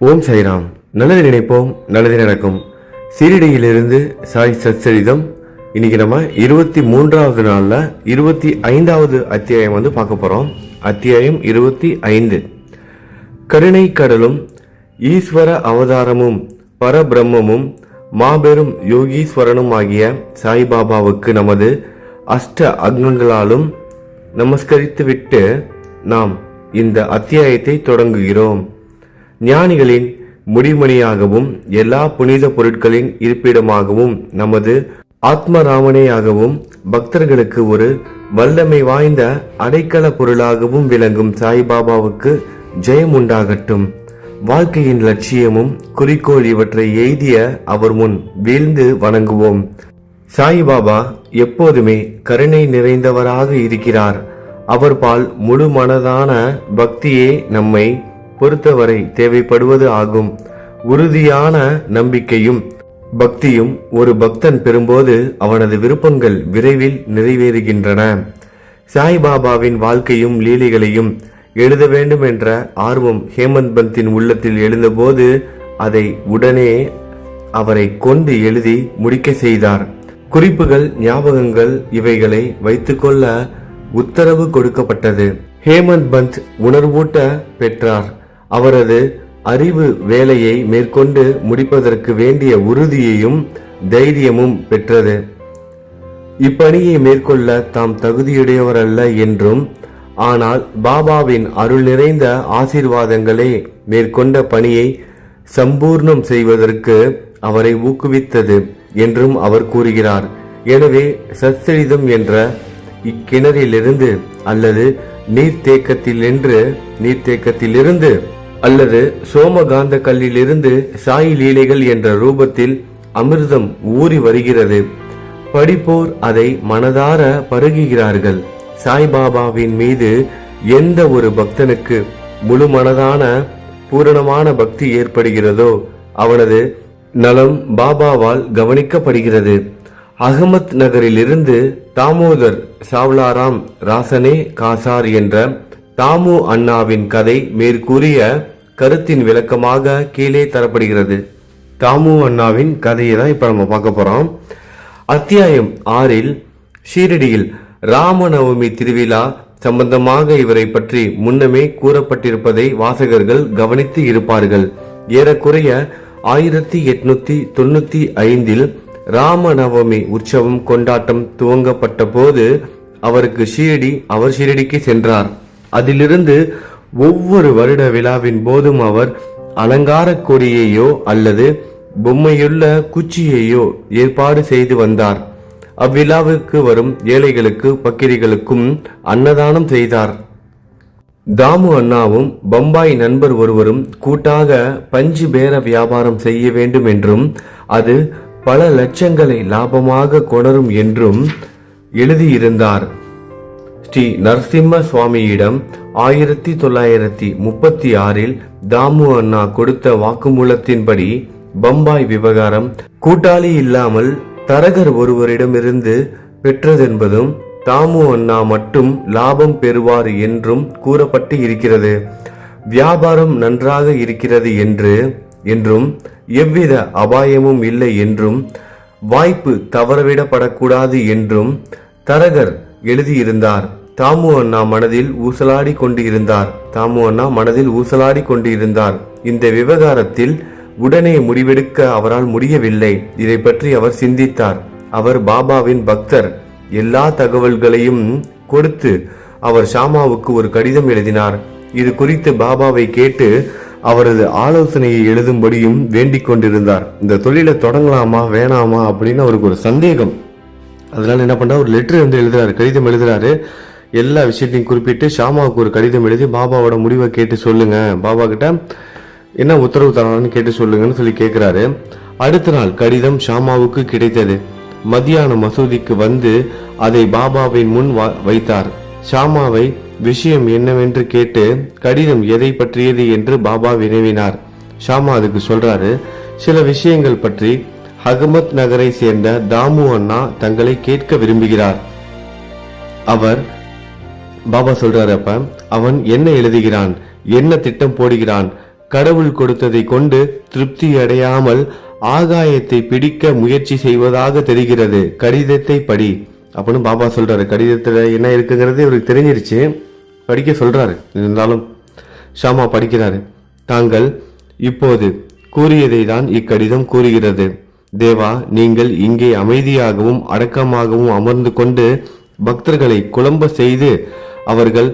ஓம் சாய்ராம். நல்லது நினைப்போம், நல்லது நடக்கும். சீரடியிலிருந்து சாய் சச்சரிதம். இன்னைக்கு நம்ம 23வது நாள்ல 25வது அத்தியாயம் பார்க்க போறோம். அத்தியாயம் 25. கருணை கடலும் ஈஸ்வர அவதாரமும் பரபிரம்மமும் மாபெரும் யோகீஸ்வரனும் ஆகிய சாய்பாபாவுக்கு நமது அஷ்ட அங்கங்களாலும் நமஸ்கரித்துவிட்டு நாம் இந்த அத்தியாயத்தை தொடங்குகிறோம். ஞானிகளின் முடிமணியாகவும் எல்லா புனித பொருட்களின் இருப்பிடமாகவும் நமது ஆத்மராமனேயாகவும் பக்தர்களுக்கு ஒரு வல்லமை வாய்ந்த அடைக்கல பொருளாகவும் விளங்கும் சாய்பாபாவுக்கு ஜெயம் உண்டாகட்டும். வாழ்க்கையின் லட்சியமும் குறிக்கோள் இவற்றை எய்திய அவர் முன் வீழ்ந்து வணங்குவோம். சாய்பாபா எப்போதுமே கருணை நிறைந்தவராக இருக்கிறார். அவர் பால் முழு மனதான பக்தியே நம்மை பொறுத்தவரை தேவைப்படுவது ஆகும். உறுதியான நம்பிக்கையும் பக்தியும் ஒரு பக்தன் பெறும்போது அவனது விருப்பங்கள் விரைவில் நிறைவேறுகின்றன. சாய்பாபாவின் வாழ்க்கையும் லீலைகளையும் எழுத வேண்டும் என்ற ஆர்வம் ஹேமந்த் பந்தின் உள்ளத்தில் எழுந்தபோது அதை உடனே அவரை கொண்டு எழுதி முடிக்க செய்தார். குறிப்புகள், ஞாபகங்கள் இவைகளை வைத்துக்கொள்ள உத்தரவு கொடுக்கப்பட்டது. ஹேமந்த் பந்த் உணர்வூட்ட பெற்றார். அவரது அறிவு வேலையை மேற்கொண்டு முடிப்பதற்கு வேண்டிய உறுதியையும் தைரியமும் பெற்றது. இப்பணியை மேற்கொள்ள தாம் தகுதியுடையவரல்ல என்றும், ஆனால் பாபாவின் அருள் நிறைந்த ஆசீர்வாதங்களே மேற்கொண்ட பணியை சம்பூர்ணம் செய்வதற்கு அவரை ஊக்குவித்தது என்றும் அவர் கூறுகிறார். எனவே சச்சரிதம் என்ற இக்கிணறிலிருந்து அல்லது நீர்த்தேக்கத்திலிருந்து அல்லது சோமகாந்த கல்லிலிருந்து சாய் லீலைகள் என்ற ரூபத்தில் அமிர்தம் ஊறி வருகிறது. படிப்போர் அதை மனதார பருகுகிறார்கள். சாய்பாபாவின் மீது எந்த ஒரு பக்தனுக்கு முழு மனதான பூரணமான பக்தி ஏற்படுகிறதோ அவனது நலம் பாபாவால் கவனிக்கப்படுகிறது. அகமத் நகரிலிருந்து தாமோதர் சாவ்லாராம் ராசனே காசார் என்ற தாமு அண்ணாவின் கதை மேற்கூறிய கருத்தின் விளக்கமாக கீழே தரப்படுகிறது. தாமு அண்ணாவின் கதையை தான் இப்ப நம்ம பார்க்க போறோம். அத்தியாயம் 6 ஷீரடியில் ராமநவமி திருவிழா சம்பந்தமாக இவரை பற்றி முன்னமே கூறப்பட்டிருப்பதை வாசகர்கள் கவனித்து இருப்பார்கள். ஏறக்குறைய 1895 ராமநவமி உற்சவம் கொண்டாட்டம் துவங்கப்பட்ட போது அவர் ஷீரடிக்கு சென்றார். அதிலிருந்து ஒவ்வொரு வருட விழாவின் போதும் அவர் அலங்கார கொடியையோ அல்லது பொம்மையுள்ள குச்சியையோ ஏற்பாடு செய்து வந்தார். அவ்விழாவுக்கு வரும் ஏழைகளுக்கு பக்கிரிகளுக்கும் அன்னதானம் செய்தார். தாமு அண்ணாவும் பம்பாய் நண்பர் ஒருவரும் கூட்டாக பஞ்சு பேர வியாபாரம் செய்ய வேண்டும் என்றும் அது பல லட்சங்களை லாபமாக கொணரும் என்றும் எழுதியிருந்தார். ஸ்ரீ நரசிம்ம சுவாமியிடம் 1936 தாமு அண்ணா கொடுத்த வாக்குமூலத்தின்படி பம்பாய் விவகாரம் கூட்டாளி இல்லாமல் தரகர் ஒருவரிடமிருந்து பெற்றதென்பதும் தாமு அண்ணா மட்டும் லாபம் பெறுவார் என்றும் கூறப்பட்டு இருக்கிறது. வியாபாரம் நன்றாக இருக்கிறது என்றும் எவ்வித அபாயமும் இல்லை என்றும் வாய்ப்பு தவறவிடப்படக்கூடாது என்றும் தரகர் எழுதியிருந்தார். தாமு அண்ணா மனதில் ஊசலாடி கொண்டிருந்தார். இந்த விவகாரத்தில் உடனே முடிவெடுக்க அவரால் முடியவில்லை. இதை பற்றி அவர் சிந்தித்தார். அவர் பாபாவின் பக்தர். எல்லா தகவல்களையும் கொடுத்து அவர் ஷாமாவுக்கு ஒரு கடிதம் எழுதினார். இது குறித்து பாபாவை கேட்டு அவரது ஆலோசனையை எழுதும்படியும் வேண்டிக் கொண்டிருந்தார். இந்த தொழிலை தொடங்கலாமா வேணாமா அப்படின்னு அவருக்கு ஒரு சந்தேகம். அதனால என்ன பண்றாரு, ஒரு லெட்டர் எழுதுறாரு, கடிதம் எழுதுறாரு. எல்லா விஷயத்தையும் குறிப்பிட்டு ஷாமாவுக்கு ஒரு கடிதம் எழுதி பாபாவோட முடிவை கேட்டு சொல்லுங்க, பாபா கிட்ட என்ன உத்தரவு தரான்னு கேட்டு சொல்லுங்கன்னு சொல்லி கேட்கிறாரு. அடுத்த நாள் கடிதம் ஷாமாவுக்கு கிடைத்தது. மத்தியானம் மசூதிக்கு வந்து அதை பாபாவின் முன் வைத்தார். ஷாமாவை விஷயம் என்னவென்று கேட்டு கடிதம் எதை பற்றியது என்று பாபா வினவினார். ஷாமா அதுக்கு சொல்றாரு, சில விஷயங்கள் பற்றி அகமத் நகரை சேர்ந்த தாமு அண்ணா தங்களை கேட்க விரும்புகிறார். அவர் பாபா சொல்றாரு, அப்ப அவன் என்ன எழுதுகிறான், என்ன திட்டம் போடுகிறான், கடவுள் கொடுத்ததை கொண்டு திருப்தி அடையாமல் ஆகாயத்தை பிடிக்க முயற்சி செய்வதாக தெரிகிறது. கடிதத்தை படி அப்படின்னு பாபா சொல்றாரு. கடிதத்துல என்ன இருக்குங்கிறது இவருக்கு தெரிஞ்சிருச்சு, படிக்க சொல்றாரு. இருந்தாலும் ஷாமா படிக்கிறாரு. தாங்கள் இப்போது கூறியதை தான் இக்கடிதம் கூறுகிறது. தேவா, நீங்கள் இங்கே அமைதியாகவும் அடக்கமாகவும் அமர்ந்து கொண்டு பக்தர்களை குழம்ப செய்து அவர்கள்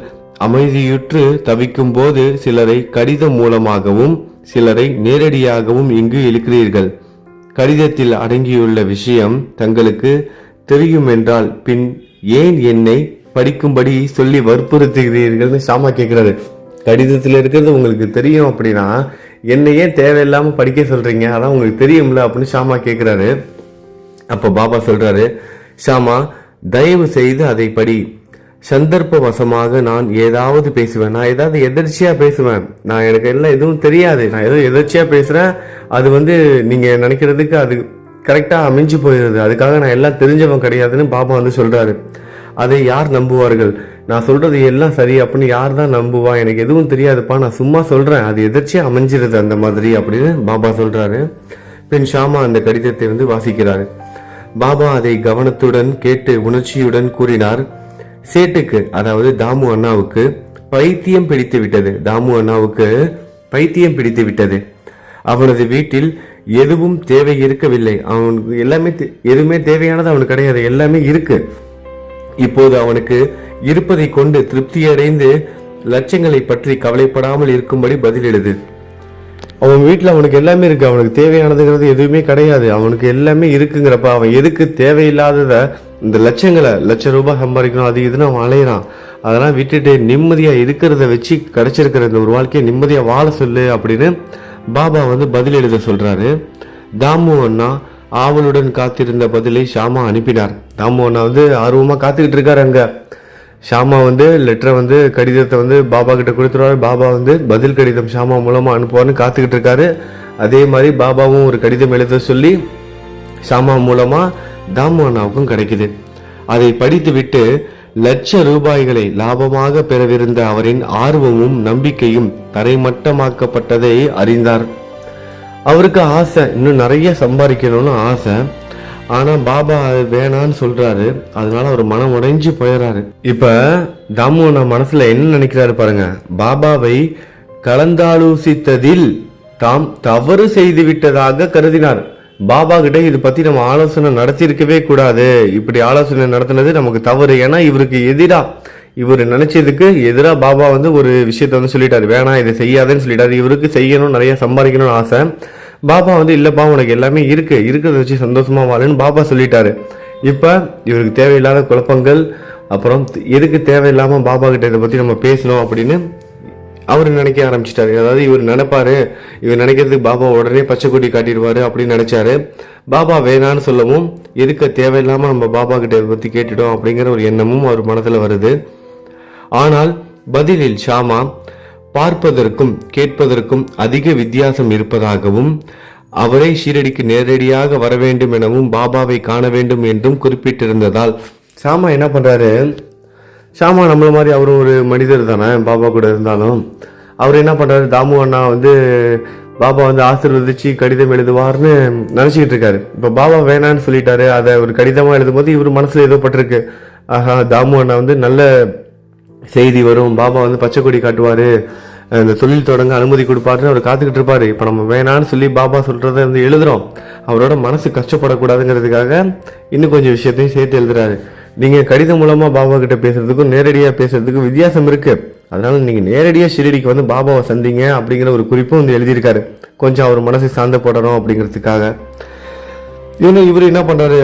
அமைதியுற்று தவிக்கும் போது சிலரை கடிதம் மூலமாகவும் சிலரை நேரடியாகவும் இங்கு இழுக்கிறீர்கள். கடிதத்தில் அடங்கியுள்ள விஷயம் தங்களுக்கு தெரியும் என்றால் பின் ஏன் என்னை படிக்கும்படி சொல்லி வற்புறுத்துகிறீர்கள்னு ஷாமா கேட்கிறாரு. கடிதத்தில் இருக்கிறது உங்களுக்கு தெரியும் அப்படின்னா என்னையே தேவையில்லாம படிக்க சொல்றீங்க, அதான் உங்களுக்கு தெரியும்ல அப்படின்னு ஷாமா கேட்கிறாரு. அப்ப பாபா சொல்றாரு, ஷாமா, தயவு செய்து அதை படி. சந்தர்ப்ப வசமாக நான் ஏதாவது பேசுவேன், நான் ஏதாவது எதர்ச்சியா பேசுவேன், நான் எனக்கு எல்லாம் எதுவும் தெரியாது, நான் ஏதோ எதர்ச்சியா பேசுறேன், அது நீங்க நினைக்கிறதுக்கு அது கரெக்டா அமைஞ்சு போயிடுது, அதுக்காக நான் எல்லாம் தெரிஞ்சவன் கிடையாதுன்னு பாபா சொல்றாரு. அதை யார் நம்புவார்கள்? நான் சொல்றது எல்லாம் சரி அப்படின்னு யார் தான் நம்புவா? எனக்கு எதுவும் தெரியாதுப்பா, நான் சும்மா சொல்றேன், அது எதிர்ச்சியா அமைஞ்சிருது அந்த மாதிரி அப்படின்னு பாபா சொல்றாரு. பின் ஷாமா அந்த கடிதத்தை வாசிக்கிறாரு. பாபா அதை கவனத்துடன் கேட்டு உணர்ச்சியுடன் கூறினார். சேட்டுக்கு, அதாவது தாமு அண்ணாவுக்கு பைத்தியம் பிடித்து விட்டது. தாமு அண்ணாவுக்கு பைத்தியம் பிடித்து விட்டது. அவனது வீட்டில் எதுவும் தேவை இருக்கவில்லை. அவனுக்கு எல்லாமே எதுவுமே தேவையானது அவனுக்கு கிடையாது, எல்லாமே இருக்கு. இப்போது அவனுக்கு இருப்பதை கொண்டு திருப்தியடைந்து லட்சங்களை பற்றி கவலைப்படாமல் இருக்கும்படி பதில் எழுது. அவன் வீட்டுல அவனுக்கு எல்லாமே இருக்கு, அவனுக்கு தேவையானதுங்கிறது எதுவுமே கிடையாது, அவனுக்கு எல்லாமே இருக்குங்கிறப்ப அவன் எதுக்கு தேவையில்லாதத இந்த லட்ச ரூபாய் சம்பாதிக்கணும் அது இதுன்னு அவன் அலையிறான். அதெல்லாம் விட்டுட்டு நிம்மதியா இருக்கிறத வச்சு கிடைச்சிருக்கிற இந்த ஒரு வாழ்க்கையை நிம்மதியா வாழ சொல்லு அப்படின்னு பாபா பதில் எழுத சொல்றாரு. தாமு அண்ணா ஆவலுடன் காத்திருந்த பதிலை ஷாமா அனுப்பினார். தாமு அண்ணா ஆர்வமா காத்துக்கிட்டு இருக்காரு. அங்க ஷாமா லெட்டரை கடிதத்தை பாபா கிட்ட கொடுத்துருவாரு. பாபா பதில் கடிதம் ஷாமா மூலமா அனுப்புவார்னு காத்துக்கிட்டு இருக்காரு. அதே மாதிரி பாபாவும் ஒரு கடிதம் எழுத சொல்லி ஷாமா மூலமா தாமு அண்ணாவுக்கும் கிடைக்குது. அதை படித்து விட்டு லட்ச ரூபாய்களை லாபமாக பெறவிருந்த அவரின் ஆர்வமும் நம்பிக்கையும் தரைமட்டமாக்கப்பட்டதை அறிந்தார். அவருக்கு ஆசை, இன்னும் நிறைய சம்பாதிக்கணும்னு ஆசை. ஆனா பாபா அது வேணான்னு சொல்றாரு. அதனால அவர் மனம் உடைஞ்சு போயிடறாரு. இப்ப தாமு அண்ணா மனசுல என்ன நினைக்கிறாரு பாருங்க. பாபாவை கலந்தாலோசித்ததில் தாம் தவறு செய்து விட்டதாக கருதினார். பாபா கிட்ட இது பத்தி நம்ம ஆலோசனை நடத்திருக்கவே கூடாது, இப்படி ஆலோசனை நடத்தினது நமக்கு தவறு. ஏன்னா இவருக்கு எதிரா, இவர் நினைச்சதுக்கு எதிரா பாபா ஒரு விஷயத்த சொல்லிட்டாரு, வேணாம் இதை செய்யாதுன்னு சொல்லிட்டாரு. இவருக்கு செய்யணும், நிறைய சம்பாதிக்கணும்னு ஆசை. பாபா இல்லப்பா உனக்கு எல்லாமே இருக்கிறத வச்சு சந்தோஷமா வாழுன்னு பாபா சொல்லிட்டாரு. இப்ப இவருக்கு தேவையில்லாத குழப்பங்கள், அப்புறம் எதுக்கு தேவையில்லாம பாபா கிட்ட இதை பத்தி நம்ம பேசணும் அப்படின்னு அவர் நினைக்க ஆரம்பிச்சிட்டாரு. அதாவது இவர் நினைப்பாரு, இவர் நினைக்கிறதுக்கு பாபா உடனே பச்சை கொடி காட்டிடுவாரு அப்படின்னு நினைச்சாரு. பாபா வேணான்னு சொல்லவும் எதுக்கு தேவையில்லாம நம்ம பாபா கிட்ட இதை பத்தி கேட்டுட்டோம் அப்படிங்கிற ஒரு எண்ணமும் அவர் மனதுல வருது. ஆனால் பதிலில் ஷாமா பார்ப்பதற்கும் கேட்பதற்கும் அதிக வித்தியாசம் இருப்பதாகவும் அவரை ஷீரடிக்கு நேரடியாக வர வேண்டும் எனவும் பாபாவை காண வேண்டும் என்றும் குறிப்பிட்டிருந்ததால் ஷாமா என்ன பண்றாரு, ஷாமா நம்மள மாதிரி அவரும் ஒரு மனிதர் தானே, பாபா கூட இருந்தாலும் அவர் என்ன பண்றாரு, தாமு அண்ணா பாபா ஆசீர்வதிச்சு கடிதம் எழுதுவார்னு நினைச்சுக்கிட்டு இருக்காரு. இப்ப பாபா வேணான்னு சொல்லிட்டாரு, அதை ஒரு கடிதமா எழுதும் போது இவர் மனசுல ஏதோ பட்டிருக்கு. ஆஹா, தாமு அண்ணா நல்ல செய்தி வரும், பாபா பச்சை கொடி காட்டுவாரு, இந்த தொழில் தொடங்க அனுமதி கொடுப்பாருன்னு அவர் காத்துக்கிட்டு இருப்பாரு. இப்ப நம்ம வேணான்னு சொல்லி பாபா சொல்றத எழுதுறோம், அவரோட மனசு கஷ்டப்படக்கூடாதுங்கிறதுக்காக இன்னும் கொஞ்சம் விஷயத்தையும் சேர்த்து எழுதுறாரு. நீங்க கடிதம் மூலமா பாபா கிட்ட பேசுறதுக்கும் நேரடியா பேசுறதுக்கும் வித்தியாசம் இருக்கு, அதனால நீங்க நேரடியா ஷிரடிக்கு பாபாவை சந்திங்க அப்படிங்கிற ஒரு குறிப்பும் எழுதியிருக்காரு. கொஞ்சம் அவர் மனசை சார்ந்த போடணும் அப்படிங்கிறதுக்காக. இவர் என்ன பண்றாரு,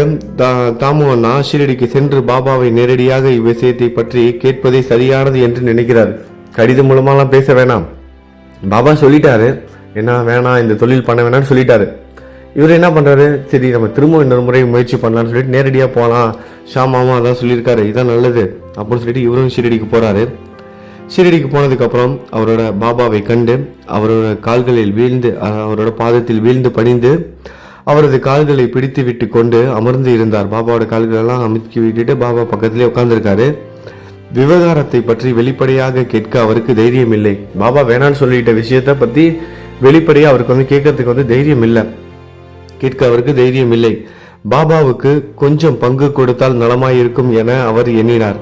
தாமு அண்ணா ஷிரடிக்கு சென்று பாபாவை நேரடியாக இவ்விஷயத்தை பற்றி கேட்பதே சரியானது என்று நினைக்கிறார். கடிதம் மூலமாலாம் பேச வேணாம், பாபா சொல்லிட்டாரு, என்ன வேணாம் இந்த தொழில் பண்ண வேணாம்னு சொல்லிட்டாரு. இவர் என்ன பண்றாரு, சரி நம்ம திரும்ப இன்னொரு முறை முயற்சி பண்ணலாம்னு சொல்லிட்டு நேரடியா போலாம், ஷாமாவும் அதான் சொல்லியிருக்காரு, இதான் நல்லது அப்படின்னு சொல்லிட்டு இவரும் ஷிரடிக்கு போறாரு. ஷிரடிக்கு போனதுக்கு அப்புறம் அவரோட பாபாவை கண்டு அவரோட கால்களில் வீழ்ந்து, அவரோட பாதத்தில் வீழ்ந்து பணிந்து அவரது கால்களை பிடித்து விட்டு கொண்டு அமர்ந்து இருந்தார். பாபாவோட கால்களெல்லாம் அமுக்கி விட்டுட்டு பாபா பக்கத்திலே உட்கார்ந்துருக்காரு. விவகாரத்தை பற்றி வெளிப்படையாக கேட்க அவருக்கு தைரியம் இல்லை. பாபா வேணான்னு சொல்லிட்ட விஷயத்த பத்தி வெளிப்படையா அவருக்கு வந்து கேட்கறதுக்கு வந்து தைரியம் இல்லை, கேட்க அவருக்கு தைரியம் இல்லை. பாபாவுக்கு கொஞ்சம் பங்கு கொடுத்தால் நலமாயிருக்கும் என அவர் எண்ணினார்.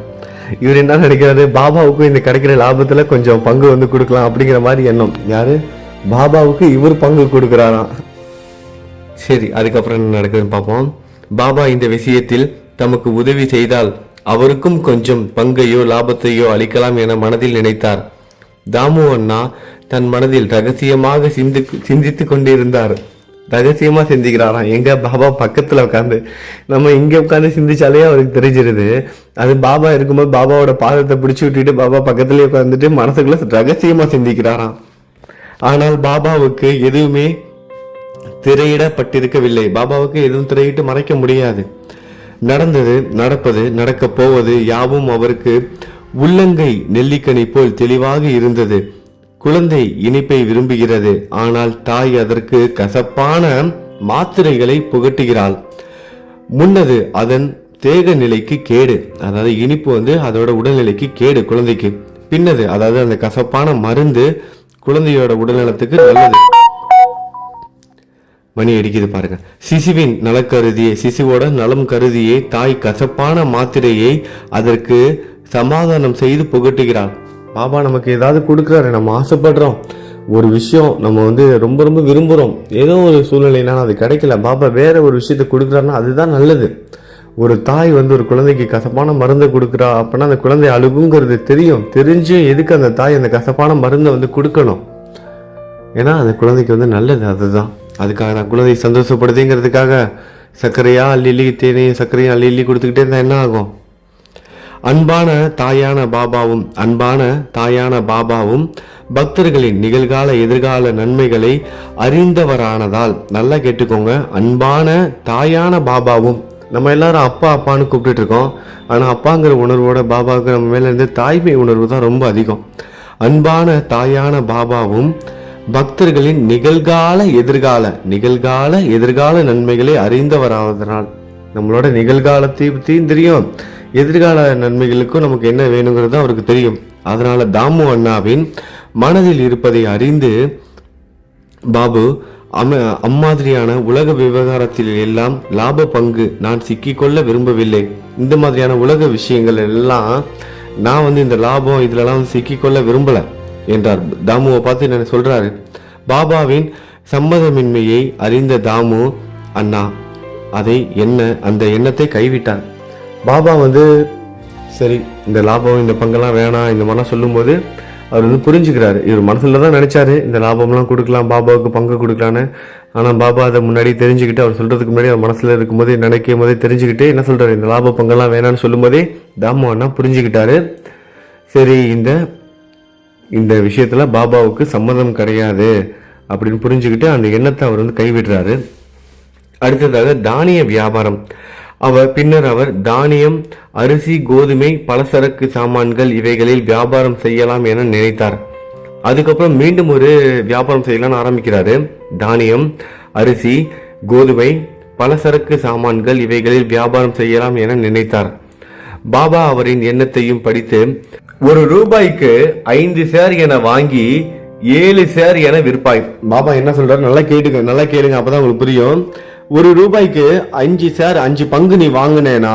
இவர் என்ன நினைக்கிறாரு, பாபாவுக்கும் இந்த கிடைக்கிற லாபத்துல கொஞ்சம் பங்கு வந்து கொடுக்கலாம் அப்படிங்கிற மாதிரி எண்ணம். யாரு? பாபாவுக்கு இவர் பங்கு கொடுக்கிறாராம். சரி, அதுக்கப்புறம் என்ன நடக்குதுன்னு பார்ப்போம். பாபா இந்த விஷயத்தில் தமக்கு உதவி செய்தால் அவருக்கும் கொஞ்சம் பங்கையோ லாபத்தையோ அளிக்கலாம் என மனதில் நினைத்தார். தாமு அண்ணா தன் மனதில் ரகசியமாக சிந்தித்து கொண்டிருந்தார். ரகசியமா சிந்திக்கிறாராம். எங்க? பாபா பக்கத்துல உட்காந்து. நம்ம இங்க உட்காந்து சிந்திச்சாலே அவருக்கு தெரிஞ்சிருது. அது பாபா இருக்கும்போது பாபாவோட பாதத்தை பிடிச்சு விட்டுட்டு பாபா பக்கத்துலயே உட்காந்துட்டு மனசுக்குள்ள ரகசியமா சிந்திக்கிறாராம். ஆனால் பாபாவுக்கு எதுவுமே திரையிடப்பட்டிருக்கவில்லை. பாபாவுக்கு எதுவும் திரையிட்டு மறைக்க முடியாது. நடந்தது, நடப்பது, நடக்க போவது யாவும் அவருக்கு உள்ளங்கை நெல்லிக்கனி போல் தெளிவாக இருந்தது. குழந்தை இனிப்பை விரும்புகிறது, ஆனால் தாய் அதற்கு கசப்பான மாத்திரைகளை புகட்டுகிறாள். முன்னது அதன் தேக நிலைக்கு கேடு, அதாவது இனிப்பு வந்து அதோட உடல்நிலைக்கு கேடு குழந்தைக்கு. பின்னது அதாவது அந்த கசப்பான மருந்து குழந்தையோட உடல்நலத்துக்கு நல்லது. மணி அடிக்குது பாருங்க. சிசுவின் நலக்கருதியே, சிசுவோட நலம் கருதியே தாய் கசப்பான மாத்திரையை அதற்கு சமாதானம் செய்து புகட்டுகிறாள். பாபா நமக்கு ஏதாவது கொடுக்குறாரு, நம்ம ஆசைப்படுறோம், ஒரு விஷயம் நம்ம வந்து ரொம்ப ரொம்ப விரும்புகிறோம், ஏதோ ஒரு சூழ்நிலைனால அது கிடைக்கல, பாபா வேற ஒரு விஷயத்த கொடுக்குறாருன்னா அதுதான் நல்லது. ஒரு தாய் வந்து ஒரு குழந்தைக்கு கசப்பான மருந்தை கொடுக்குறா அப்படின்னா அந்த குழந்தை அழுகுங்கிறது தெரியும். தெரிஞ்சும் எதுக்கு அந்த தாய் அந்த கசப்பான மருந்தை வந்து கொடுக்கணும்? ஏன்னா அந்த குழந்தைக்கு வந்து நல்லது. அதுதான், அதுக்காக நான் குழந்தை சந்தோஷப்படுதுங்கிறதுக்காக சர்க்கரையா அள்ளி தேனையும் சர்க்கரையும் அள்ளி கொடுத்துக்கிட்டே இருந்தா என்ன ஆகும்? அன்பான தாயான பாபாவும் பக்தர்களின் நிகழ்கால எதிர்கால நன்மைகளை அறிந்தவரானதால், நல்லா கேட்டுக்கோங்க, அன்பான தாயான பாபாவும், நம்ம எல்லாரும் அப்பா அப்பான்னு கூப்பிட்டு இருக்கோம். ஆனா அப்பாங்கிற உணர்வோட பாபாவுக்கு நம்ம மேல இருந்து தாய்மை உணர்வு தான் ரொம்ப அதிகம். அன்பான தாயான பாபாவும் பக்தர்களின் நிகழ்கால எதிர்கால நன்மைகளை அறிந்தவராவதனால், நம்மளோட நிகழ்காலத்தை பற்றியும் தெரியும், எதிர்கால நன்மைகளுக்கும் நமக்கு என்ன வேணுங்கிறது அவருக்கு தெரியும். அதனால தாமு அண்ணாவின் மனதில் இருப்பதை அறிந்து பாபு அம்மாதிரியான உலக விவகாரத்தில் எல்லாம் லாப பங்கு நான் சிக்கிக்கொள்ள விரும்பவில்லை. இந்த மாதிரியான உலக விஷயங்கள் எல்லாம் நான் வந்து இந்த லாபம் இதுலலாம் சிக்கிக்கொள்ள விரும்பல என்றார். தாமுவை பார்த்து என்ன சொல்றாரு? பாபாவின் சம்மதமின்மையை அறிந்த தாமு அண்ணா அந்த எண்ணத்தை கைவிட்டார். பாபா வந்து சரி இந்த லாபம் இந்த பங்கெல்லாம் வேணாம் இந்த மாதிரிலாம் சொல்லும் போது அவர் வந்து புரிஞ்சுக்கிறாரு. இவர் மனசுல தான் நினைச்சாரு இந்த லாபம்லாம் கொடுக்கலாம், பாபாவுக்கு பங்கு கொடுக்கலான்னு. ஆனா பாபா அதை முன்னாடி தெரிஞ்சுக்கிட்டு, அவர் சொல்றதுக்கு முன்னாடி அவர் மனசுல இருக்கும் போதே நினைக்கும் போதே தெரிஞ்சுக்கிட்டு என்ன சொல்றாரு, இந்த லாப பங்கெல்லாம் வேணான்னு சொல்லும் போதே தாமு அண்ணா புரிஞ்சுக்கிட்டாரு. சரி இந்த விஷயத்துல பாபாவுக்கு சம்மதம் கிடையாது அப்படின்னு புரிஞ்சுக்கிட்டு அந்த எண்ணத்தை அவர் வந்து கைவிடுறாரு. அடுத்ததாக தானிய வியாபாரம். பின்னர் அவர் தானியம், அரிசி, கோதுமை, பலசரக்கு சாமான்கள் இவைகளில் வியாபாரம் செய்யலாம் என நினைத்தார். அதுக்கப்புறம் மீண்டும் ஒரு வியாபாரம் செய்யலாம்னு ஆரம்பிக்கிறாரு. தானியம், அரிசி, கோதுமை, பலசரக்கு சாமான்கள் இவைகளில் வியாபாரம் செய்யலாம் என நினைத்தார். பாபா அவரின் எண்ணத்தையும் படித்து ₹1 5 சேர் என வாங்கி 7 சேர் என விற்பாய். பாபா என்ன சொல்றாரு, நல்லா கேளுங்க, அப்பதான் உங்களுக்கு புரியும். ₹1 5 சேர் 5 பங்கு நீ வாங்கினேன்னா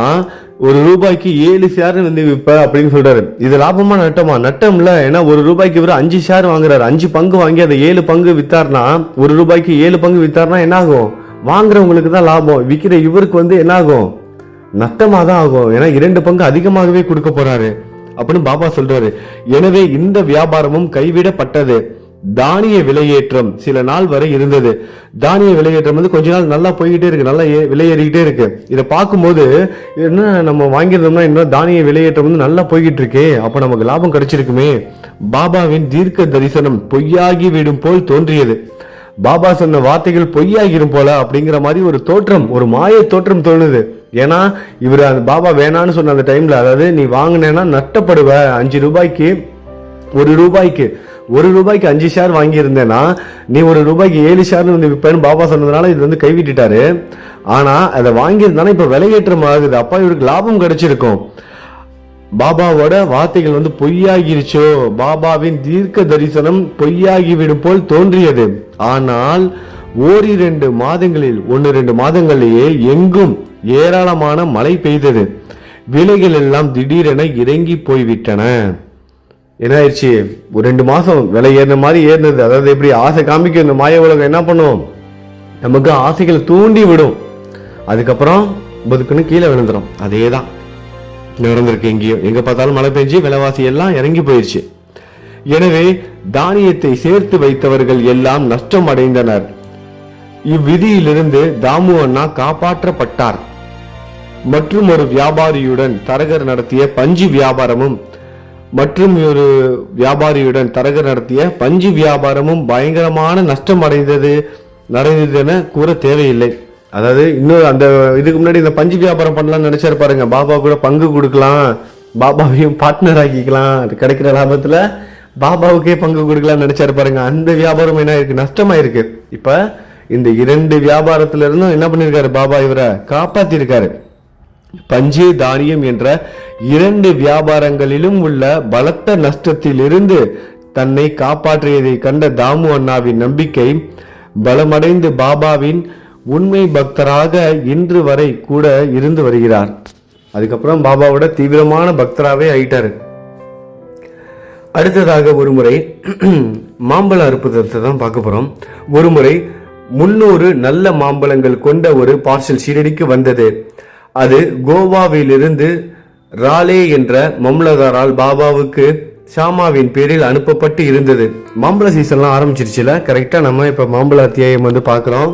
₹1 7 சேர் வந்து விற்ப அப்படின்னு சொல்றாரு. இது லாபமா நட்டமா? நட்டம் இல்ல. ஏன்னா ₹1 இவர் 5 ஷேர் வாங்குறாரு. 5 பங்கு வாங்கி அதை 7 பங்கு வித்தார்னா, ₹1 7 பங்கு வித்தார்னா என்ன ஆகும்? வாங்குறவங்களுக்கு தான் லாபம், விற்கிற இவருக்கு வந்து என்ன ஆகும்? நட்டமா தான் ஆகும். ஏன்னா 2 பங்கு அதிகமாகவே கொடுக்க போறாரு அப்படின்னு பாபா சொல்றாரு. எனவே இந்த வியாபாரமும் கைவிடப்பட்டது. தானிய விலையேற்றம் சில நாள் வரை இருந்தது. தானிய விலையேற்றம் வந்து கொஞ்ச நாள் நல்லா போய்கிட்டே இருக்கு, நல்லா விலையேறிக்கிட்டே இருக்கு. இதை பார்க்கும்போது என்ன, நம்ம வாங்கியிருந்தோம்னா இன்னும் தானிய விலையேற்றம் வந்து நல்லா போய்கிட்டு இருக்கே, அப்ப நமக்கு லாபம் கிடைச்சிருக்குமே. பாபாவின் தீர்க்க தரிசனம் பொய்யாகி விடும் போல் தோன்றியது. பாபா சொன்ன வார்த்தைகள் பொய்யாகிரும் போல அப்படிங்கிற மாதிரி ஒரு தோற்றம், ஒரு மாய தோற்றம் தோணுது. ஏன்னா இவர் பாபா வேணான்னு சொன்ன அந்த டைம்ல, அதாவது நீ வாங்கினேன்னா நட்டப்படுவ, ₹5 ₹1 5 ஷேர் வாங்கி இருந்தேன்னா நீ ₹1 7 ஷேர் வந்து விற்பேன்னு பாபா சொன்னதுனால இது வந்து கைவிட்டுட்டாரு. ஆனா அதை வாங்கியிருந்தானா இப்ப விலையேற்றம் ஆகுது, அப்பா இவருக்கு லாபம் கிடைச்சிருக்கும். பாபாவோட வார்த்தைகள் வந்து பொய்யாகிருச்சோ, பாபாவின் தீர்க்க தரிசனம் பொய்யாகிவிடும் போல் தோன்றியது. ஆனால் ஓரிரண்டு மாதங்களில் 1-2 மாதங்களிலேயே எங்கும் ஏராளமான மழை பெய்தது. விலைகள் எல்லாம் திடீரென இறங்கி போய்விட்டன. என்ன ஆயிடுச்சு, ஒரு 2 மாசம் விலை ஏறின மாதிரி ஏறினது. அதாவது எப்படி ஆசை காமிக்கும் இந்த மாய உலகம், என்ன பண்ணும், நமக்கு ஆசைகள் தூண்டி விடும், அதுக்கப்புறம் பதுக்குன்னு கீழே விழுந்துடும். அதே தான் நடந்திருக்கு. எங்கேயோ எங்க பார்த்தாலும் மழை பெஞ்சு விலைவாசி எல்லாம் இறங்கி போயிடுச்சு. எனவே தானியத்தை சேர்த்து வைத்தவர்கள் எல்லாம் நஷ்டம் அடைந்தனர். இவ்விதியிலிருந்து தாமு அண்ணா காப்பாற்றப்பட்டார். மற்றும் ஒரு வியாபாரியுடன் தரகர் நடத்திய பஞ்சு வியாபாரமும் பயங்கரமான நஷ்டம் நடந்ததென கூற தேவையில்லை. அதாவது இன்னொரு அந்த இதுக்கு முன்னாடி இந்த பஞ்சு வியாபாரம் பண்ணலாம்னு நினைச்சாரு பாருங்க, பாபா கூட பங்கு கொடுக்கலாம், பாபாவையும் பார்ட்னர் ஆக்கிக்கலாம், கிடைக்கிற லாபத்துல பாபாவுக்கே பங்கு கொடுக்கலாம்னு நினைச்சாரு பாருங்க. அந்த வியாபாரம் என்ன இருக்கு, நஷ்டமாயிருக்கு. இப்ப இந்த 2 வியாபாரத்துல இருந்தும் என்ன பண்ணிருக்காரு, பாபா இவரை காப்பாத்தி இருக்காரு. பஞ்சு தானியம் என்ற 2 வியாபாரங்களிலும் உள்ள பலத்த நஷ்டத்தில் இருந்து தன்னை காப்பாற்றியதை கண்ட தாமு அண்ணாவின் நம்பிக்கை பலமடைந்து பாபாவின் உண்மை பக்தராக இன்று வரை கூட இருந்து வருகிறார். அதுக்கப்புறம் பாபாவோட தீவிரமான பக்தராகவே ஆயிட்டாரு. அடுத்ததாக ஒருமுறை மாம்பழ அற்புதத்தை தான் பார்க்க போறோம். ஒருமுறை 300 நல்ல மாம்பழங்கள் கொண்ட ஒரு பார்சல் ஷீரடிக்கு வந்தது. அது கோவாவிலிருந்து ராலே என்ற மம்லதாரால் பாபாவுக்கு ஷாமாவின் பேரில் அனுப்பப்பட்டு இருந்தது. மாம்பழ சீசன்லாம் ஆரம்பிச்சிருச்சுல, கரெக்டா நம்ம இப்ப மாம்பழ அத்தியாயம் வந்து பார்க்கிறோம்.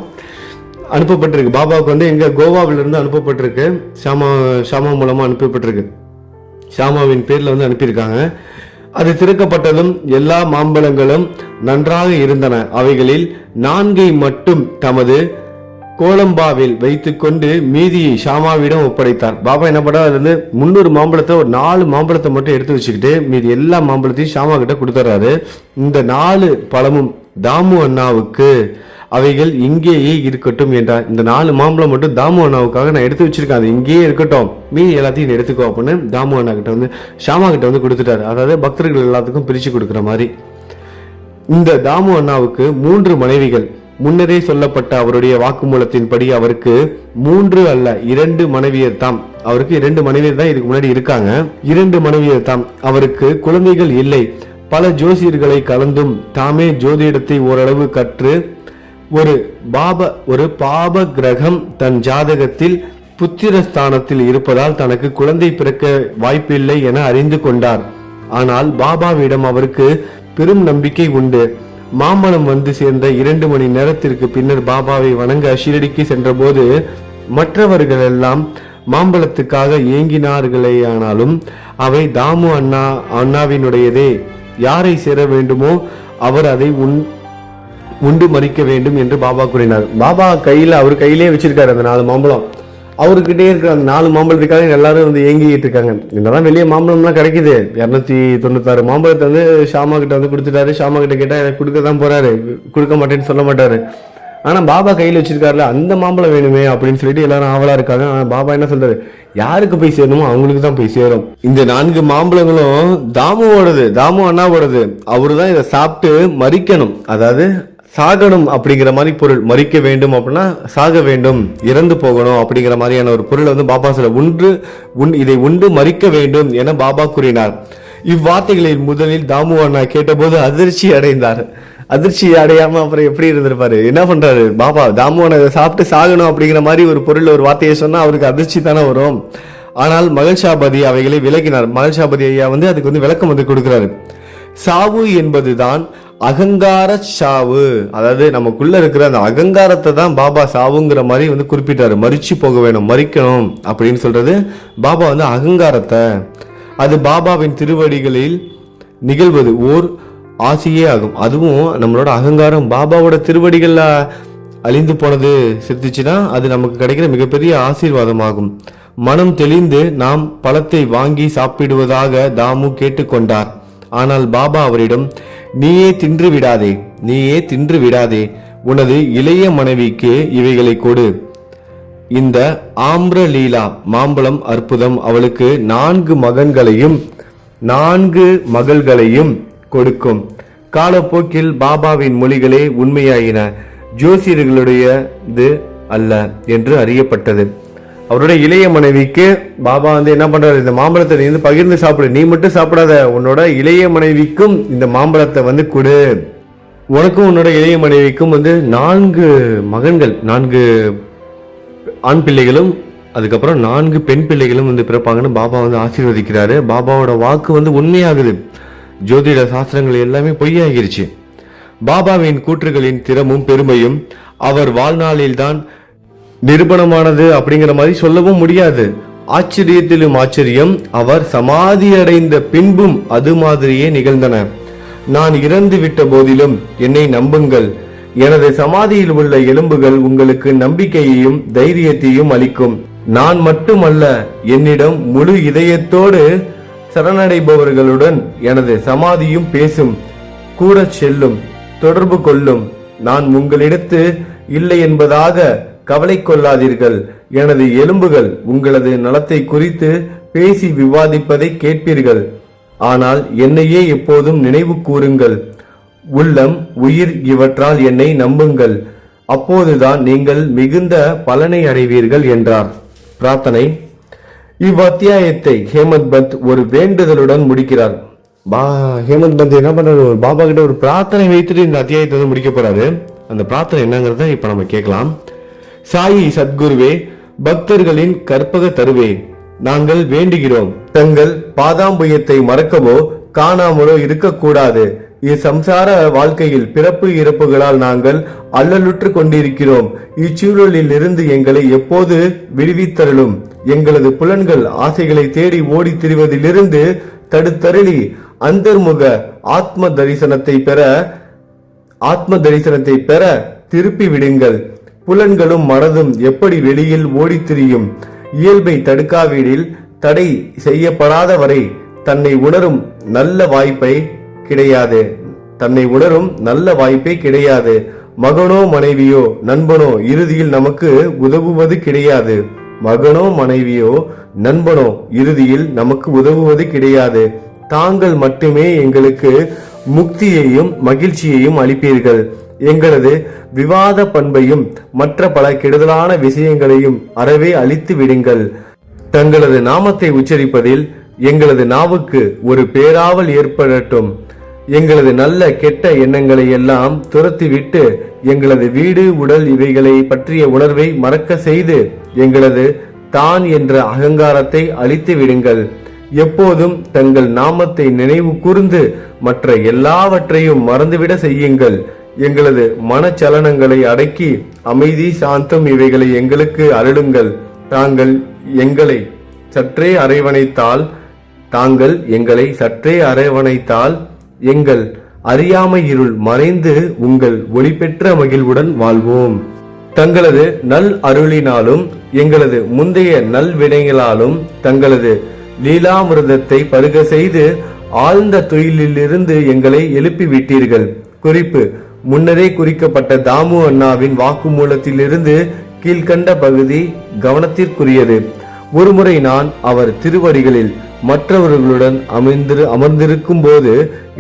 அனுப்பப்பட்டிருக்கு பாபாவுக்கு வந்து எங்க கோவாவிலிருந்து அனுப்பப்பட்டிருக்கு, ஷாமா மூலமா அனுப்பப்பட்டிருக்கு, ஷாமாவின் பேர்ல வந்து அனுப்பியிருக்காங்க. அது திறக்கப்பட்டதும் எல்லா மாம்பழங்களும் நன்றாக இருந்தன. அவைகளில் 4 மட்டும் தமது கோலம்பாவில் வைத்துக்கொண்டு மீதியை ஷாமாவிடம் ஒப்படைத்தார். பாபா என்ன பண்ணா, அதுல இருந்து 300 மாம்பழத்தை ஒரு 4 மாம்பழத்தை மட்டும் எடுத்து வச்சுக்கிட்டு மீதி எல்லா மாம்பழத்தையும் ஷாமா கிட்ட கொடுத்துறாரு. இந்த 4 பழமும் தாமு அண்ணாவுக்கு, அவைகள் இங்கேயே இருக்கட்டும் என்றார். இந்த 4 மாம்பழம் மட்டும் தாமு அண்ணாவுக்காக நான் எடுத்து வச்சிருக்கேன், அது இங்கேயே இருக்கட்டும், மீதி எல்லாத்தையும் எடுத்துக்கோ அப்படின்னு தாமு அண்ணா கிட்ட வந்து ஷாமா கிட்ட வந்து கொடுத்துட்டாரு. அதாவது பக்தர்கள் எல்லாத்துக்கும் பிரிச்சு கொடுக்குற மாதிரி. இந்த தாமு அண்ணாவுக்கு 3 மனைவிகள். முன்னரே சொல்லப்பட்ட அவருடைய வாக்குமூலத்தின்படி அவருக்கு 3 அல்ல 2 மனைவியர் தாம். அவருக்கு 2 மனைவியர் தான் இதுக்கு முன்னாடி இருக்காங்க. 2 மனைவியர் தாம். அவருக்கு குழந்தைகள் இல்லை. பல ஜோசியர்களை கலந்தும் தாமே ஜோதிடத்தை ஓரளவு கற்று ஒரு பாப கிரகம் தன் ஜாதகத்தில் புத்திரஸ்தானத்தில் இருப்பதால் தனக்கு குழந்தை பிறக்க வாய்ப்பில்லை என அறிந்து கொண்டார். ஆனால் பாபாவிடம் அவருக்கு பெரும் நம்பிக்கை உண்டு. மாம்பழம் வந்து சேர்ந்த 2 மணி நேரத்திற்கு பின்னர் பாபாவை வணங்க ஷீரடிக்கு சென்ற போது மற்றவர்கள் எல்லாம் மாம்பழத்துக்காக ஏங்கினார்களேயானாலும் அவை தாமு அண்ணாவினுடையதே. யாரை சேர வேண்டுமோ அவர் அதை உண்டு மறிக்க வேண்டும் என்று பாபா கூறினார். பாபா அவர் கையிலே வச்சிருக்காரு அந்த 4 மாம்பழம். அவர்கிட்டே இருக்கிற அந்த 4 மாம்பழத்துக்காக எல்லாரும் வந்து ஏங்கிட்டு இருக்காங்க. என்னதான் வெளியே மாம்பழம்லாம் கிடைக்குது. 296 மாம்பழத்தை வந்து ஷாமா கிட்ட வந்து கொடுத்துட்டாரு. ஷாமா கிட்ட கேட்டா எனக்கு கொடுக்க தான் போறாரு, கொடுக்க மாட்டேன்னு சொல்ல மாட்டாரு. ஆனா பாபா கையில் வச்சிருக்காருல, அந்த மாம்பழம் வேணுமே அப்படின்னு சொல்லிட்டு எல்லாரும் ஆவலா இருக்காங்க. ஆனா பாபா என்ன சொல்றாரு, யாருக்கு போய் சேரணுமோ அவங்களுக்கு தான் போய் சேரும். இந்த 4 மாம்பழங்களும் தாமு அண்ணாவோடது. அவரு தான் இதை சாப்பிட்டு மறிக்கணும், அதாவது சாகணும் அப்படிங்கிற மாதிரி பொருள். மறிக்க வேண்டும் அப்படின்னா சாக வேண்டும், இறந்து போகணும் அப்படிங்கிற மாதிரியான ஒரு பொருளை வந்து பாபா சொல்ல இதை உண்டு மறிக்க வேண்டும் என பாபா கூறினார். இவ்வார்த்தைகளை முதலில் தாமு அண்ணா கேட்டபோது அதிர்ச்சி அடைந்தார். அதிர்ச்சி அடையாம அப்புறம் எப்படி இருந்திருப்பாரு, என்ன பண்றாரு பாபா, தாமு அண்ணா இதை சாப்பிட்டு சாகணும் அப்படிங்கிற மாதிரி ஒரு பொருள் ஒரு வார்த்தையை சொன்னா அவருக்கு அதிர்ச்சி தானே வரும். ஆனால் மகள்ஷாபதி அவைகளை விளக்கினார். மகள்ஷாபதி ஐயா வந்து அதுக்கு வந்து விளக்கம் வந்து கொடுக்கிறாரு. சாவு என்பதுதான் அகங்கார சாவு, அதாவது நமக்குள்ள இருக்கிற அந்த அகங்காரத்தை தான் பாபா சாவுங்கிற மாதிரி வந்து குறிப்பிட்டாரு. மறிச்சு போக வேணும், மறிக்கணும் அப்படின்னு சொல்றது பாபா வந்து அகங்காரத்தை, அது பாபாவின் திருவடிகளில் நிகழ்வது ஓர் ஆசையே ஆகும். அதுவும் நம்மளோட அகங்காரம் பாபாவோட திருவடிகள்ல அழிந்து போனது சிரிச்சுன்னா அது நமக்கு கிடைக்கிற மிகப்பெரிய ஆசீர்வாதம் ஆகும். மனம் தெளிந்து நாம் பழத்தை வாங்கி சாப்பிடுவதாக தாமு கேட்டுக்கொண்டார். ஆனால் பாபா அவரிடம், நீயே தின்று விடாதே, உனது இளைய மனைவிக்கு இவைகளை கொடு, இந்த ஆம்ரலீலா மாம்பழம் அற்புதம் அவளுக்கு 4 மகன்களையும் 4 மகள்களையும் கொடுக்கும். காலப்போக்கில் பாபாவின் மொழிகளே உண்மையாயின, ஜோசியர்களுடையது அல்ல என்று அறியப்பட்டது. அவருடைய இளைய மனைவிக்கு பாபா என்ன பண்றாரு, இந்த மாம்பழத்தை நீ பகிர்ந்து சாப்பிடு, நீ மட்டும் சாப்பிடாத, உன்னோட இளைய மனைவிக்கும் இந்த மாம்பழத்தை கொடு. உனக்கும் உன்னோட இளைய மனைவிக்கும் 4 மகன்கள், 4 ஆண் பிள்ளைகளும் அதுக்கப்புறம் 4 பெண் பிள்ளைகளும் பிறப்பாங்கன்னு பாபா ஆசீர்வதிக்கிறாரு. பாபாவோட வாக்கு உண்மையாகுது. ஜோதிட சாஸ்திரங்கள் எல்லாமே பொய்யாகிருச்சு. பாபாவின் கூற்றுகளின் திறமும் பெருமையும் அவர் வாழ்நாளில் தான் நிரூபணமானது அப்படிங்கிற மாதிரி சொல்லவும் முடியாது. ஆச்சரியத்திலும் ஆச்சரியம், அவர் சமாதி அடைந்த பின்பும் அது மாதிரியே நிகழ்ந்தன. நான் இறந்து விட்ட போதிலும் என்னை நம்புங்கள், எனது சமாதியில் உள்ள எலும்புகள் உங்களுக்கு நம்பிக்கையையும் தைரியத்தையும் அளிக்கும். நான் மட்டுமல்ல, என்னிடம் முழு இதயத்தோடு சரணடைபவர்களுடன் எனது சமாதியும் பேசும், கூட செல்லும், தொடர்பு கொள்ளும். நான் உங்களிடத்து இல்லை என்பதாக கவலை கொள்ளாதீர்கள். எனது எலும்புகள் உங்களது நலத்தை குறித்து பேசி விவாதிப்பதை கேட்பீர்கள். ஆனால் என்னையே எப்போதும் நினைவு கூறுங்கள். உள்ளம், உயிர் இவற்றால் என்னை நம்புங்கள். அப்போதுதான் நீங்கள் மிகுந்த பலனை அடைவீர்கள் என்றார். பிரார்த்தனை. இவ்வத்தியாயத்தை ஹேமந்த் பந்த் ஒரு வேண்டுதலுடன் முடிக்கிறார். ஹேமந்த் பந்த் என்ன பண்றாரு, பாபா கிட்ட ஒரு பிரார்த்தனை வைத்துட்டு இந்த அத்தியாயத்தை முடிக்க போறாரு. அந்த பிரார்த்தனை என்னங்கிறத இப்ப நம்ம கேட்கலாம். சாயி சத்குருவே, பக்தர்களின் கற்பக தருவே, நாங்கள் வேண்டுகிறோம், தங்கள் பாதாம்புயத்தை மறக்கவோ காணாமலோ இருக்கக்கூடாது. இச்சம்சார வாழ்க்கையில் பிறப்பு இறப்புகளால் நாங்கள் அல்லலுற்று கொண்டிருக்கிறோம். இச்சூழலில் இருந்து எங்களை எப்போது விடுவித்தருளும். எங்களது புலன்கள் ஆசைகளை தேடி ஓடி திரிவதிலிருந்து தடுத்தருளி அந்தர்முக ஆத்ம தரிசனத்தை பெற திருப்பி விடுங்கள். புலன்களும் மனதும் எப்படி வெளியில் ஓடி திரியும், இயல்பை தடுக்காவிடில் தடை செய்யப்படாத வரை தன்னை உணரும் நல்ல வாய்ப்பை கிடையாது. மகனோ மனைவியோ நண்பனோ இறுதியில் நமக்கு உதவுவது கிடையாது. தாங்கள் மட்டுமே எங்களுக்கு முக்தியையும் மகிழ்ச்சியையும் அளிப்பீர்கள். எங்களது விவாத பண்பையும் மற்ற பல கெடுதலான விஷயங்களையும் அறவே அழித்து விடுங்கள். தங்களது நாமத்தை உச்சரிப்பதில் எங்களது நாவுக்கு ஒரு பேராவல் ஏற்படட்டும். எங்களது நல்ல கெட்ட எண்ணங்களை எல்லாம் துரத்திவிட்டு எங்களது வீடு, உடல் இவைகளை பற்றிய உணர்வை மறக்க செய்து எங்களது தான் என்ற அகங்காரத்தை அழித்து விடுங்கள். எப்போதும் தங்கள் நாமத்தை நினைவு கூர்ந்து மற்ற எல்லாவற்றையும் மறந்துவிட செய்யுங்கள். எங்களது மனச்சலனங்களை அடக்கி அமைதி, சாந்தம் இவைகளை எங்களுக்கு அருளுங்கள். தாங்கள் எங்களை சற்றே அரவணைத்தால் எங்கள் அறியாமை இருள் மறைந்து உங்கள் ஒளி பெற்ற மகிழ்வுடன் வாழ்வோம். தங்களது நல் அருளினாலும் எங்களது முந்தைய நல் வினைகளாலும் தங்களது லீலாமிருதத்தை பருக செய்து ஆழ்ந்த துயிலிலிருந்து எங்களை எழுப்பி விட்டீர்கள். குறிப்பு: முன்னரே குறிக்கப்பட்ட தாமு அண்ணாவின் வாக்குமூலத்திலிருந்து கீழ்கண்ட பகுதி கவனத்திற்குரியது. ஒருமுறை நான் அவர் திருவடிகளில் மற்றவர்களுடன் அமர்ந்திருக்கும் போது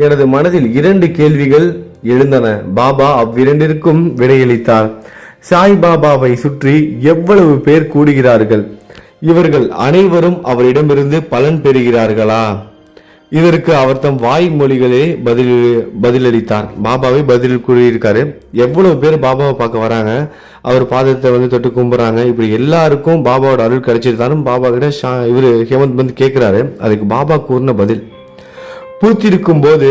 எனது மனதில் 2 கேள்விகள் எழுந்தன. பாபா அவ்விரண்டிற்கும் விடையளித்தார். சாய் பாபாவை சுற்றி எவ்வளவு பேர் கூடுகிறார்கள்? இவர்கள் அனைவரும் அவரிடமிருந்து பலன் பெறுகிறார்களா? இதற்கு அவர் தம் வாய்மொழிகளே பதிலளித்தார். பாபாவை பதில் கூறியிருக்காரு. எவ்வளவு பேர் பாபாவை பார்க்க வராங்க, அவர் பாதத்தை தொட்டு கும்புறாங்க. இப்படி எல்லாருக்கும் பாபாவோட அருள் கிடைச்சிருந்தாலும் பாபா கிட்ட இவரு ஹேமந்த் பந்த் கேட்கிறாரு. அதுக்கு பாபா கூறின பதில்: பூத்திருக்கும் போது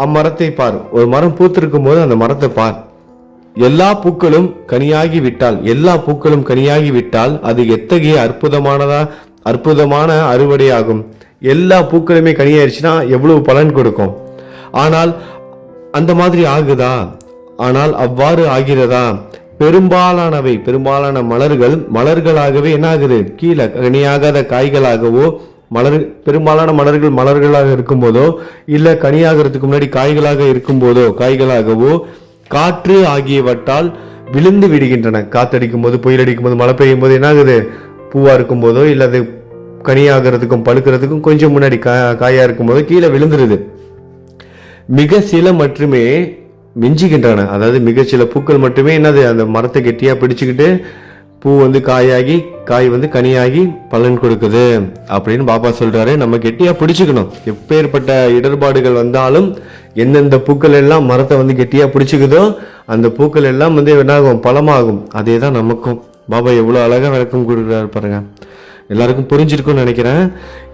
அம்மரத்தை பார். ஒரு மரம் பூத்திருக்கும் போது அந்த மரத்தை பார். எல்லா பூக்களும் கனியாகி விட்டால் அது எத்தகைய அற்புதமான அறுவடையாகும். எல்லா பூக்களுமே கனியாயிருச்சுன்னா எவ்வளவு பலன் கொடுக்கும். ஆனால் அந்த மாதிரி ஆகுதா? ஆனால் அவ்வாறு ஆகிறதா? பெரும்பாலான மலர்களாகவே என்ன ஆகுது? கீழே கனியாகாத காய்களாகவோ, பெரும்பாலான மலர்களாக இருக்கும் போதோ, இல்ல கனியாகிறதுக்கு முன்னாடி காய்களாக இருக்கும் போதோ காய்களாகவோ, காற்று ஆகியவற்றால் விழுந்து விடுகின்றன. காத்தடிக்கும் போது, புயல் அடிக்கும் போது, மழை பெய்யும் போது என்ன ஆகுது? பூவா இருக்கும் போதோ இல்ல அது கனியாகிறதுக்கும் பழுக்கிறதுக்கும் கொஞ்சம் முன்னாடி காயா இருக்கும் போதோ கீழே விழுந்துருது. மிக சில மட்டுமே மிஞ்சுகின்றன. அதாவது மிக சில பூக்கள் மட்டுமே என்னது அந்த மரத்தை கெட்டியா பிடிச்சுக்கிட்டு பூ வந்து காயாகி, காய் வந்து கனியாகி பலன் கொடுக்குது அப்படின்னு பாபா சொல்றாரு. நம்ம கெட்டியா பிடிச்சுக்கணும். எப்பேற்பட்ட இடர்பாடுகள் வந்தாலும் எந்தெந்த பூக்கள் எல்லாம் மரத்தை வந்து கெட்டியா பிடிச்சுக்குதோ அந்த பூக்கள் எல்லாம் வந்து என்னாகும்? பலமாகும். அதே தான் நமக்கும். பாபா எவ்வளவு அழகா விளக்கம் கொடுக்குறாரு பாருங்க. எல்லாருக்கும் புரிஞ்சிருக்கும்னு நினைக்கிறேன்.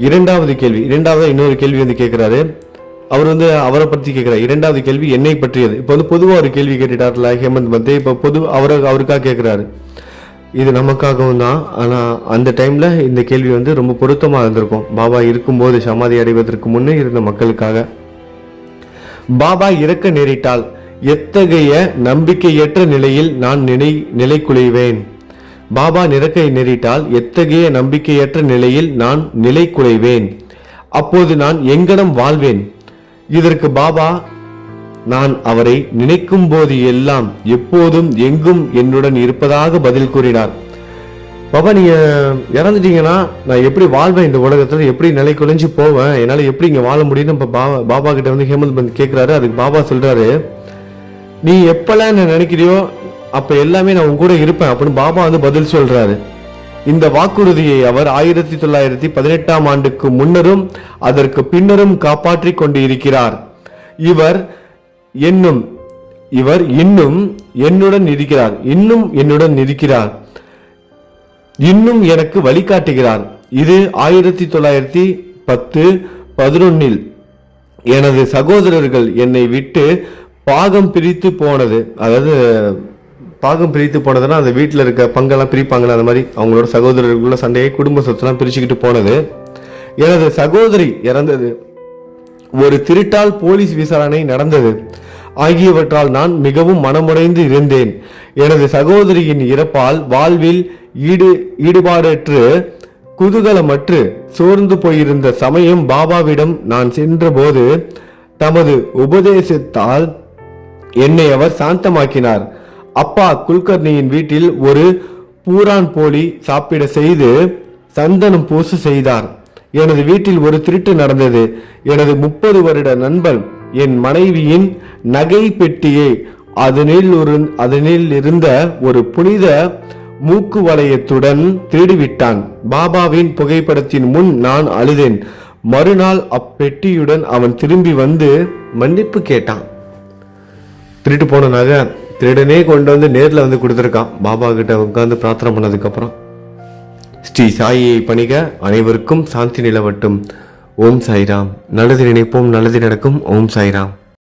இரண்டாவது இன்னொரு கேள்வி வந்து கேட்கிறாரு. அவர் வந்து அவரை பற்றி கேட்கிறார். இரண்டாவது கேள்வி என்னை பற்றியது. இப்போ வந்து பொதுவா ஒரு கேள்வி கேட்டுட்டார்ல ஹேமந்த் வந்து, இப்போ அவருக்காக கேட்கிறாரு. இது நமக்காகவும் தான். ஆனா அந்த டைம்ல இந்த கேள்வி வந்து ரொம்ப பொருத்தமா இருந்திருக்கும். பாபா இருக்கும்போது, சமாதி அடைவதற்கு முன்னே இருந்த மக்களுக்காக. பாபா இறக்க நேரிட்டால் எத்தகைய நம்பிக்கையற்ற நிலையில் நான் நிலை பாபா இறக்க நேரிட்டால் எத்தகைய நம்பிக்கையற்ற நிலையில் நான் நிலை குலைவேன். அப்போது நான் எங்கனம் வாழ்வேன்? இதற்கு பாபா, நான் அவரை நினைக்கும் போது எல்லாம் எப்போதும் எங்கும் என்னுடன் இருப்பதாக பதில் கூறினார். பாபா நீங்க இறந்துட்டீங்கன்னா நான் எப்படி வாழ்வேன்? இந்த உலகத்துல எப்படி நிலை குலைஞ்சு போவேன்? என்னால எப்படி இங்க வாழ முடியும்னு பாபா கிட்ட வந்து ஹேமந்த் பந்த் கேட்கிறாரு. அதுக்கு பாபா சொல்றாரு, நீ எப்பெல்லாம் என்ன நினைக்கிறியோ அப்ப எல்லாமே நான் உன் கூட இருப்பேன் அப்படின்னு பாபா வந்து பதில் சொல்றாரு. இந்த வாக்குறுதியை அவர் 1918ஆம் ஆண்டுக்கு முன்னரும் அதற்கு பின்னரும் காப்பாற்றி கொண்டு இருக்கிறார். இவர் இன்னும் என்னுடன் இருக்கிறார். இன்னும் எனக்கு வழிகாட்டுகிறார். இது 1910-11 எனது சகோதரர்கள் என்னை விட்டு பாகம் பிரித்து போனது. அதாவது பாகம் பிரித்து போனதுன்னா அந்த வீட்டில் இருக்க பங்கெல்லாம் பிரிப்பாங்களா, அந்த மாதிரி அவங்களோட சகோதரர்களுக்குள்ள சண்டையை, குடும்ப சொத்தெல்லாம் பிரிச்சுக்கிட்டு போனது. எனது சகோதரி இறந்தது, ஒரு திருட்டால் போலீஸ் விசாரணை நடந்தது ஆகியவற்றால் நான் மிகவும் மனமுடைந்து இருந்தேன். எனது சகோதரியின் இறப்பால் வாழ்வில் ஈடுபாடற்று குதூகலமற்று சோர்ந்து போயிருந்த சமயம் பாபாவிடம் நான் சென்றபோது தமது உபதேசத்தால் என்னை அவர் சாந்தமாக்கினார். அப்பா குல்கர்ணியின் வீட்டில் ஒரு பூரான் போலி சாப்பிட செய்து சந்தனம் பூசு செய்தார். எனது வீட்டில் ஒரு திருட்டு நடந்தது. எனது 30 வருட நண்பன் என் மனைவியின் நகை பெட்டியை அதனில் இருந்த ஒரு புனித மூக்கு வளையத்துடன் திருடிவிட்டான். பாபாவின் புகைப்படத்தின் முன் நான் அழுதேன். மறுநாள் அப்பெட்டியுடன் அவன் திரும்பி வந்து மன்னிப்பு கேட்டான். திருட்டு போன நகை திருடனே கொண்டு வந்து நேர்ல வந்து கொடுத்துருக்கான். பாபா கிட்ட உட்காந்து பிரார்த்தனை பண்ணதுக்கு அப்புறம் ஸ்ரீ சாயியை பணிக. அனைவருக்கும் சாந்தி நிலவட்டும். ஓம் சாய்ராம். நல்லது நினைப்போம், நல்லது நடக்கும். ஓம் சாய்ராம்.